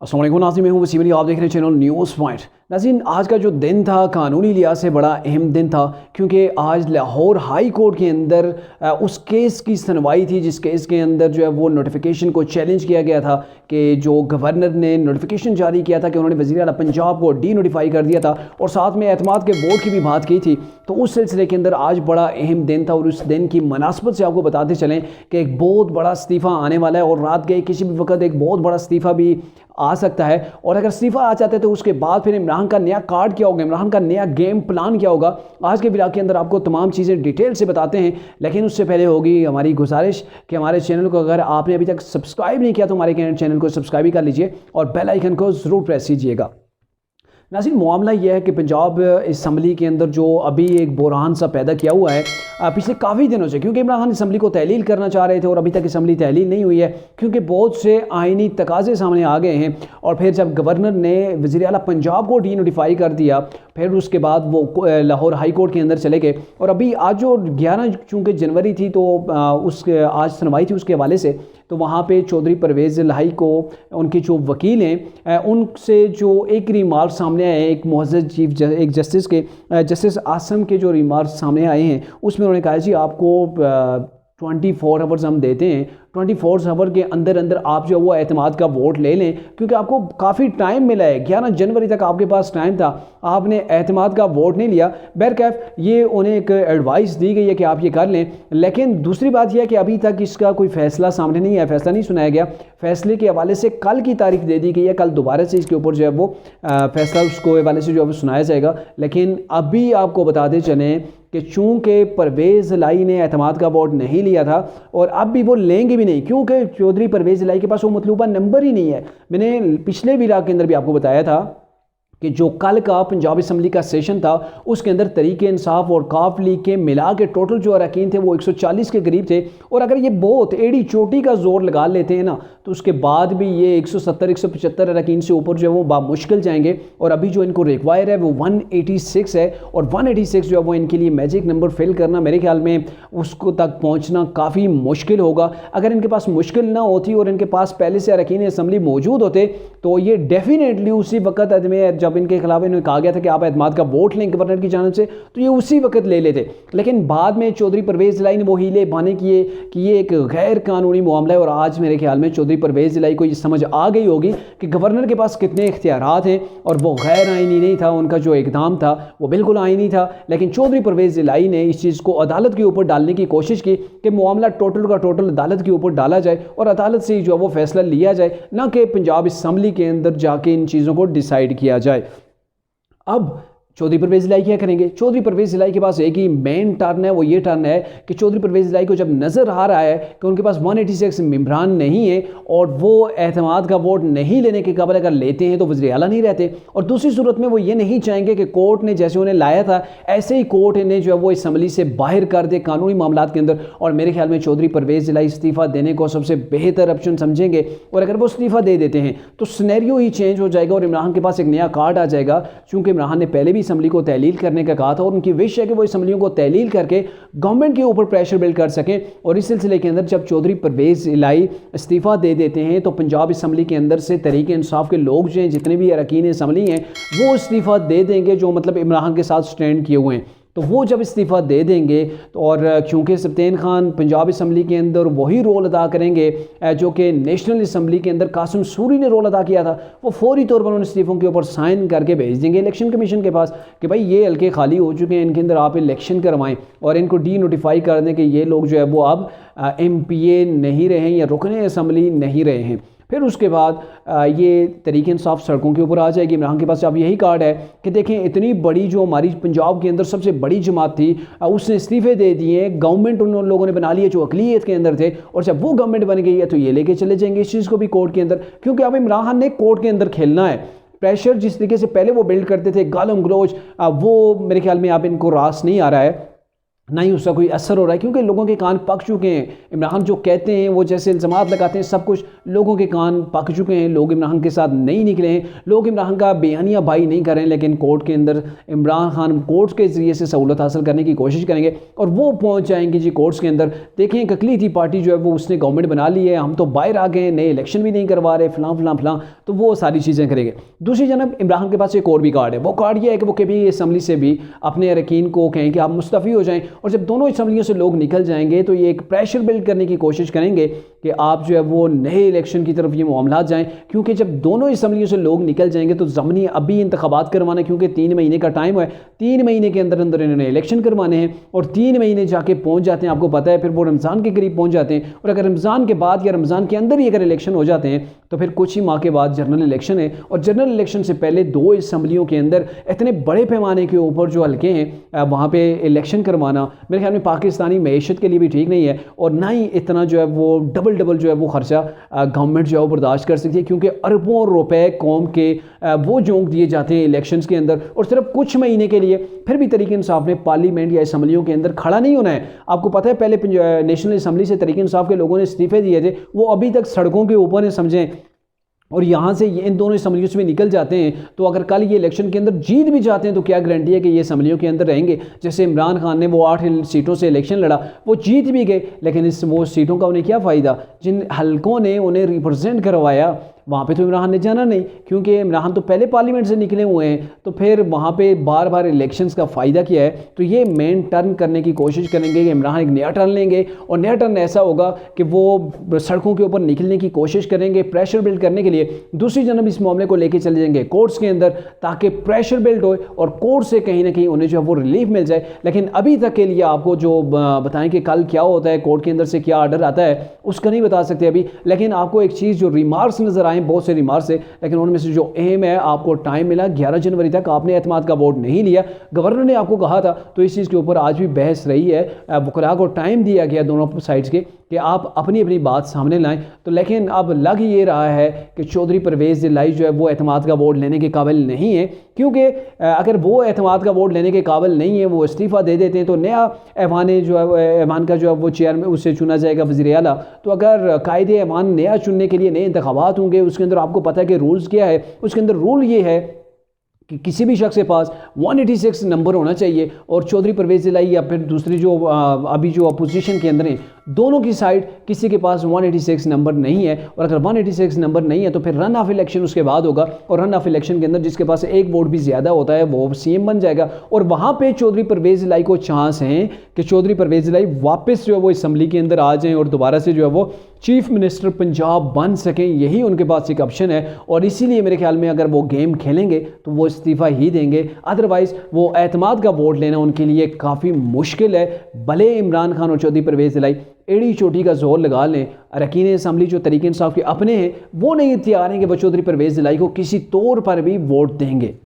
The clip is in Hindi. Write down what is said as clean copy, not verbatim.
अस्सलाम वालेकुम नाज़रीन, मैं हूं वसीम अली। आप देख रहे हैं चैनल न्यूज़ पॉइंट। नाज़रीन, आज का जो दिन था कानूनी लिहाज से बड़ा अहम दिन था, क्योंकि आज लाहौर हाई कोर्ट के अंदर उस केस की सुनवाई थी जिस केस के अंदर जो है वो नोटिफिकेशन को चैलेंज किया गया था कि जो गवर्नर ने नोटिफिकेशन जारी किया था कि उन्होंने वज़ीर आला पंजाब को डी नोटिफाई कर दिया था और साथ में एतमाद के वोट की भी बात की थी। तो उस सिलसिले के अंदर आज बड़ा अहम दिन था और उस दिन की मुनासबत से आपको बताते चलें कि एक बहुत बड़ा इस्तीफ़ा आने वाला है और रात के किसी भी वक्त एक बहुत बड़ा इस्तीफ़ा भी आ सकता है। और अगर इस्तीफ़ा आ जाता है तो उसके बाद फिर इमरान का नया कार्ड क्या होगा, इमरान का नया गेम प्लान क्या होगा, आज के ब्लॉग के अंदर आपको तमाम चीज़ें डिटेल से बताते हैं। लेकिन उससे पहले होगी हमारी गुजारिश कि हमारे चैनल को अगर आपने अभी तक सब्सक्राइब नहीं किया तो हमारे चैनल को सब्सक्राइब भी कर लीजिए और बेल आइकन को ज़रूर प्रेस कीजिएगा। नाज़रीन, मामला यह है कि पंजाब असम्बली के अंदर जो अभी एक बुरहान सा पैदा किया हुआ है पिछले काफ़ी दिनों से, क्योंकि इमरान खान असम्बली को तहलील करना चाह रहे थे और अभी तक असम्बली तहलील नहीं हुई है क्योंकि बहुत से आइनी तकाजे सामने आ गए हैं। और फिर जब गवर्नर ने वज़ीर आला पंजाब को डी नोटिफाई कर दिया, फिर उसके बाद वो लाहौर हाई कोर्ट के अंदर चले गए। और अभी आज जो 11 चूँकि जनवरी थी तो आज सुनवाई थी उसके हवाले से, तो वहाँ पे चौधरी परवेज़ इलाही को उनके जो वकील हैं उनसे जो एक रिमार्क सामने आए, एक मुअज़्ज़ज़ चीफ एक जस्टिस के जस्टिस आसम के जो रिमार्क सामने आए हैं उसमें उन्होंने कहा जी आपको 24 आवर्स हम देते हैं, 24 आवर के अंदर अंदर आप जो है वो एतमाद का वोट ले लें, क्योंकि आपको काफ़ी टाइम मिला है। 11 जनवरी तक आपके पास टाइम था, आपने एतमाद का वोट नहीं लिया। बहरकैफ ये उन्हें एक एडवाइस दी गई है कि आप ये कर लें। लेकिन दूसरी बात यह है कि अभी तक इसका कोई फ़ैसला सामने नहीं आया, फ़ैसला नहीं सुनाया गया। फ़ैसले के हवाले से कल की तारीख दे दी गई है, कल दोबारा से इसके ऊपर जो है वो फ़ैसला उसको हवाले से जो है वो सुनाया जाएगा। लेकिन अभी आपको बताते चलें कि चूँकि परवेज़ इलाही ने एतमाद का वोट नहीं लिया था और अब भी वो लेंगे भी नहीं, क्योंकि चौधरी परवेज़ इलाही के पास वो मतलूबा नंबर ही नहीं है। मैंने पिछले वीडियो के अंदर भी आपको बताया था कि जो कल का पंजाब असम्बली का सेशन था उसके अंदर तरीके इंसाफ और काफ लीग के मिला के टोटल जो अरकान थे वो 140 के करीब थे। और अगर ये बहुत एड़ी चोटी का जोर लगा लेते हैं ना तो उसके बाद भी ये 170-175 अरकान से ऊपर जो है वो बामुश्किल जाएंगे। और अभी जो इनको रिक्वायर है वो 186 है और 186 जो है वो इनके लिए मैजिक नंबर फिल करना मेरे ख्याल में उसको तक पहुँचना काफ़ी मुश्किल होगा। अगर इनके पास मुश्किल ना होती और इनके पास पहले से अरकान असम्बली मौजूद होते तो ये डेफिनेटली उसी वक्त में जब इनके खिलाफ इन्होंने कहा गया था कि आप एतमाद का वोट लें गवर्नर की जानिब से तो ये उसी वक्त ले लेते। लेकिन बाद में चौधरी परवेज़ इलाही ने वो हीले बहाने किए कि ये एक गैर कानूनी मामला है। और आज मेरे ख्याल में चौधरी परवेज़ इलाही को ये समझ आ गई होगी कि गवर्नर के पास कितने इख्तियारात हैं और वो गैर आइनी नहीं था, उनका जो इक़दाम था वो बिल्कुल आइनी था। लेकिन चौधरी परवेज़ इलाही ने इस चीज़ को अदालत के ऊपर डालने की कोशिश की कि मामला टोटल का टोटल अदालत के ऊपर डाला जाए और अदालत से जो है वो फैसला लिया जाए, ना कि पंजाब असम्बली के अंदर जाके इन चीज़ों को डिसाइड किया जाए। अब चौधरी परवेज़ इलाही क्या करेंगे? चौधरी परवेज़ इलाही के पास एक ही मेन टर्न है, वो ये टर्न है कि चौधरी परवेज़ इलाही को जब नज़र आ रहा है कि उनके पास 186 मेंबरान नहीं है और वो एतमाद का वोट नहीं लेने के काबिल अगर लेते हैं तो वज़ीर आला नहीं रहते। और दूसरी सूरत में वो ये नहीं चाहेंगे कि कोर्ट ने जैसे उन्हें लाया था ऐसे ही कोर्ट इन्हें जो है वो असम्बली से बाहर कर दे कानूनी मामला के अंदर। और मेरे ख्याल में चौधरी परवेज़ इलाही इस्तीफ़ा देने को सबसे बेहतर ऑप्शन समझेंगे। और अगर वो इस्तीफ़ा दे देते हैं तो सिनेरियो ही चेंज हो जाएगा और इमरान के पास एक नया कार्ड आ जाएगा, क्योंकि इमरान ने पहले भी असम्बली को तहलील करने का कहा था और उनकी विश है कि वो असम्बलियों को तहलील करके गवर्नमेंट के ऊपर प्रेशर बिल्ड कर सकें। और इस सिलसिले के अंदर जब चौधरी परवेज़ इलाही इस्तीफ़ा दे देते हैं तो पंजाब असम्बली के अंदर से तहरीक इंसाफ के लोग जो हैं, जितने भी अरकान असम्बली हैं, वो इस्तीफ़ा दे देंगे जो मतलब इमरान के साथ स्टैंड किए हुए हैं। तो वो जब इस्तीफ़ा दे देंगे तो और क्योंकि सब्तैन खान पंजाब असम्बली के अंदर वही रोल अदा करेंगे जो कि नेशनल असम्बली के अंदर कासिम सूरी ने रोल अदा किया था, वो फौरी तौर पर उन इस्तीफ़ों के ऊपर साइन करके भेज देंगे इलेक्शन कमीशन के पास कि भाई ये हल्के खाली हो चुके हैं, इनके अंदर आप इलेक्शन करवाएं और इनको डी नोटिफाई कर दें कि ये लोग जो है वो अब MPA नहीं रहे हैं या रुकने असम्बली नहीं रहे हैं। फिर उसके बाद ये तरीके इंसाफ सड़कों के ऊपर आ जाएगी। इमरान के पास अब यही कार्ड है कि देखें इतनी बड़ी जो हमारी पंजाब के अंदर सबसे बड़ी जमात थी उसने इस्तीफ़े दे दिए, गवर्नमेंट उन लोगों ने बना ली है जो अक़लियत के अंदर थे, और जब वो गवर्नमेंट बन गई है तो ये लेके चले जाएंगे इस चीज़ को भी कोर्ट के अंदर, क्योंकि अब इमरान खान ने कोर्ट के अंदर खेलना है। प्रेशर जिस तरीके से पहले वो बिल्ड करते थे गालम गलोच, वो मेरे ख्याल में अब इनको रास नहीं आ रहा है। ना ही उसका कोई असर हो रहा है, क्योंकि लोगों के कान पक चुके हैं। इमरान जो कहते हैं, वो जैसे इल्ज़ामात लगाते हैं, सब कुछ लोगों के कान पक चुके हैं। लोग इमरान के साथ नहीं निकले हैं, लोग इमरान का बयानिया बाई नहीं कर रहे हैं, लेकिन कोर्ट के अंदर इमरान खान कोर्ट के ज़रिए से सहूलत हासिल करने की कोशिश करेंगे और वो पहुँच जाएंगे जी कोर्ट्स के अंदर। देखें, एक अकलीती पार्टी जो है वो उसने गवर्नमेंट बना ली है, हम तो बाहर आ गए, नए इलेक्शन भी नहीं करवा रहे, फलां फलां फलां, तो वो सारी चीज़ें करेंगे। दूसरी जानब इमरान के पास एक और भी कार्ड है। वो कार्ड ये है कि वो कभी असम्बली से भी अपने अरकान को कहें कि आप मुस्तफ़ी हो जाएँ, और जब दोनों असम्बलियों से लोग निकल जाएंगे तो ये एक प्रेशर बिल्ड करने की कोशिश करेंगे कि आप जो है वो नए इलेक्शन की तरफ ये मामला जाएं, क्योंकि जब दोनों असम्बलियों से लोग निकल जाएंगे तो ज़मनी अभी इंतखाबात करवाना, क्योंकि 3 महीने का टाइम है, 3 महीने के अंदर अंदर इन्होंने इलेक्शन करवाने हैं, और 3 महीने जाके पहुंच जाते हैं, आपको पता है, फिर वो रमज़ान के करीब पहुंच जाते हैं। और अगर रमज़ान के बाद या रमज़ान के अंदर ही अगर इलेक्शन हो जाते हैं तो फिर कुछ ही माह के बाद जनरल इलेक्शन है, और जनरल इलेक्शन से पहले 2 असम्बलियों के अंदर इतने बड़े पैमाने के ऊपर जो हल्के हैं वहाँ पे इलेक्शन करवाना मेरे ख्याल में पाकिस्तानी मैशत के लिए भी ठीक नहीं है, और ना ही इतना जो है वो डबल जो है वो खर्चा गवर्नमेंट जो है वो बर्दाश्त कर सकती है, क्योंकि अरबों रुपए कौम के वो जोंक दिए जाते हैं इलेक्शंस के अंदर, और सिर्फ कुछ महीने के लिए। फिर भी तरीके इंसाफ ने पार्लियामेंट या असम्बलियों के अंदर खड़ा नहीं होना है। आपको पता है, पहले नेशनल असम्बली से तरीके इंसाफ के लोगों ने इस्तीफे दिए थे, वो अभी तक सड़कों के ऊपर हैं, समझें, और यहाँ से इन दोनों असम्बलियों से भी निकल जाते हैं। तो अगर कल ये इलेक्शन के अंदर जीत भी जाते हैं तो क्या गारंटी है कि ये असम्बलियों के अंदर रहेंगे। जैसे इमरान खान ने वो 8 सीटों से इलेक्शन लड़ा, वो जीत भी गए, लेकिन वो सीटों का उन्हें क्या फ़ायदा, जिन हलकों ने उन्हें रिप्रेजेंट करवाया वहाँ पे तो इमरान ने जाना नहीं, क्योंकि इमरान तो पहले पार्लियामेंट से निकले हुए हैं, तो फिर वहाँ पे बार बार इलेक्शंस का फ़ायदा क्या है। तो ये मेन टर्न करने की कोशिश करेंगे कि इमरान एक नया टर्न लेंगे, और नया टर्न ऐसा होगा कि वो सड़कों के ऊपर निकलने की कोशिश करेंगे प्रेशर बिल्ड करने के लिए। दूसरी जानब इस मामले को लेके चले जाएंगे कोर्ट्स के अंदर, ताकि प्रेशर बिल्ड हो और कोर्ट से कहीं ना कहीं उन्हें जो है वो रिलीफ मिल जाए। लेकिन अभी तक के लिए आपको जो बताएं कि कल क्या होता है, कोर्ट के अंदर से क्या ऑर्डर आता है, उसका नहीं बता सकते अभी। लेकिन आपको एक चीज़ जो रिमार्क्स नज़र आए, बहुत से रिमार्क्स है, लेकिन उनमें से जो एम है, आपको टाइम मिला 11 जनवरी तक, आपने एतमाद का वोट नहीं लिया, गवर्नर ने आपको कहा था, तो इस चीज़ के ऊपर आज भी बहस रही है। वकला को टाइम दिया गया दोनों साइड्स के कि आप अपनी अपनी बात सामने लाएं। तो लेकिन अब लग ये रहा है कि चौधरी परवेज़ इलाही जो है वो एतमाद का वोट लेने के काबिल नहीं है, क्योंकि अगर वो एतमाद का वोट लेने के काबिल नहीं है, वो इस्तीफ़ा दे देते हैं, तो नया ऐवान जो है, ऐवान का जो है वो चेयर में उससे चुना जाएगा वज़ीर आला। तो अगर कायदे ऐवान नया चुनने के लिए नए इंतखाबात होंगे, उसके अंदर आपको पता है कि रूल्स क्या है, उसके अंदर रूल ये है कि किसी भी शख्स के पास 186 नंबर होना चाहिए, और चौधरी परवेज़ इलाही या फिर दूसरी जो अभी जो अपोजिशन के अंदर हैं, दोनों की साइड किसी के पास 186 नंबर नहीं है। और अगर 186 नंबर नहीं है तो फिर रन ऑफ इलेक्शन उसके बाद होगा, और रन ऑफ इलेक्शन के अंदर जिसके पास एक वोट भी ज़्यादा होता है वो सीएम बन जाएगा। और वहाँ पे चौधरी परवेज़ इलाही को चांस हैं कि चौधरी परवेज़ इलाही वापस जो है वो असम्बली के अंदर आ जाएँ और दोबारा से जो है वो चीफ मिनिस्टर पंजाब बन सकें। यही उनके पास एक ऑप्शन है, और इसीलिए मेरे ख्याल में अगर वो गेम खेलेंगे तो वो इस्तीफ़ा ही देंगे, अदरवाइज़ वो एतमाद का वोट लेना उनके लिए काफ़ी मुश्किल है। भले इमरान खान और चौधरी परवेज़ इलाही एड़ी चोटी का जोर लगा लें, अरकान असम्बली जो तरीके इंसाफ के अपने हैं वो नहीं तैयार हैं कि वो चौधरी परवेज़ इलाही को किसी तौर पर भी वोट देंगे।